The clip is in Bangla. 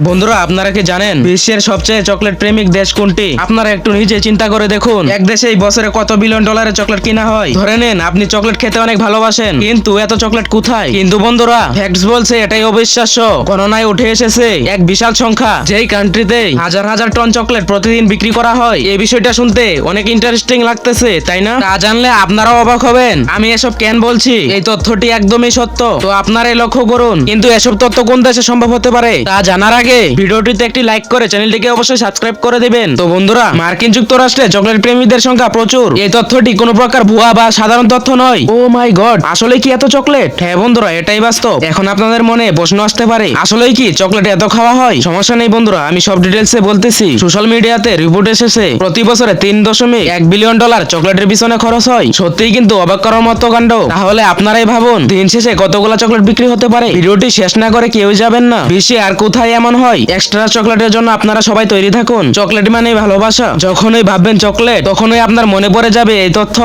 বন্ধুরা, আপনারা কি জানেন বিশ্বের সবচেয়ে চকলেট প্রেমিক দেশ কোনটি? আপনারা একটু নিজে চিন্তা করে দেখুন, এক দেশে এই বছরে কত বিলিয়ন ডলারের চকলেট কিনা হয়। ধরে নেন আপনি চকলেট খেতে অনেক ভালোবাসেন, কিন্তু এত চকলেট কোথায়? কিন্তু বন্ধুরা, ফ্যাক্টস বলছে এটাই অবিশ্বাস্য। গণনায় উঠে এসেছে এক বিশাল সংখ্যা, যেই কান্ট্রিতে হাজার হাজার টন চকলেট প্রতিদিন বিক্রি করা হয়। এই বিষয়টা শুনতে অনেক ইন্টারেস্টিং লাগতেছে, তাই না? তা জানলে আপনারাও অবাক হবেন আমি এসব কেন বলছি। এই তথ্যটি একদমই সত্য, তো আপনারাই লক্ষ্য করুন। কিন্তু এসব তথ্য কোন দেশে সম্ভব হতে পারে তা জানার আগে ভিডিওটিতে একটি লাইক করে চ্যানেলটিকে অবশ্যই সাবস্ক্রাইব করে দিবেন। তো বন্ধুরা, মার্কিন যুক্তরাষ্ট্রে চকলেট প্রেমীদের সংখ্যা প্রচুর। এই তথ্যটি কোনো প্রকার ভুয়া বা সাধারণ তথ্য নয়। ও মাই গড, আসলে কি এত চকলেট? হ্যাঁ বন্ধুরা, এটাই বাস্তব। এখন আপনাদের মনে প্রশ্ন আসতে পারে, আসলেই কি চকলেট এত খাওয়া হয়? সমস্যা নেই বন্ধুরা, আমি সব ডিটেলসে বলতেছি। সোশ্যাল মিডিয়াতে রিপোর্ট এসেছে প্রতি বছরে 3.1 বিলিয়ন ডলার চকলেটের পিছনে খরচ হয়। সত্যিই কিন্তু অবাক করার মতো কাণ্ড। তাহলে আপনারাই ভাবুন দিন শেষে কতগুলা চকলেট বিক্রি হতে পারে। ভিডিওটি শেষ না করে কেউ যাবেন না। বিশ্বে আর কোথায় এমন হয়? এক্সট্রা চকলেটের জন্য আপনারা সবাই তৈরি থাকুন। চকলেট মানে ভালোবাসা। যখনই ভাববেন চকলেট, তখনই আপনার মনে পড়ে যাবে এই তথ্য।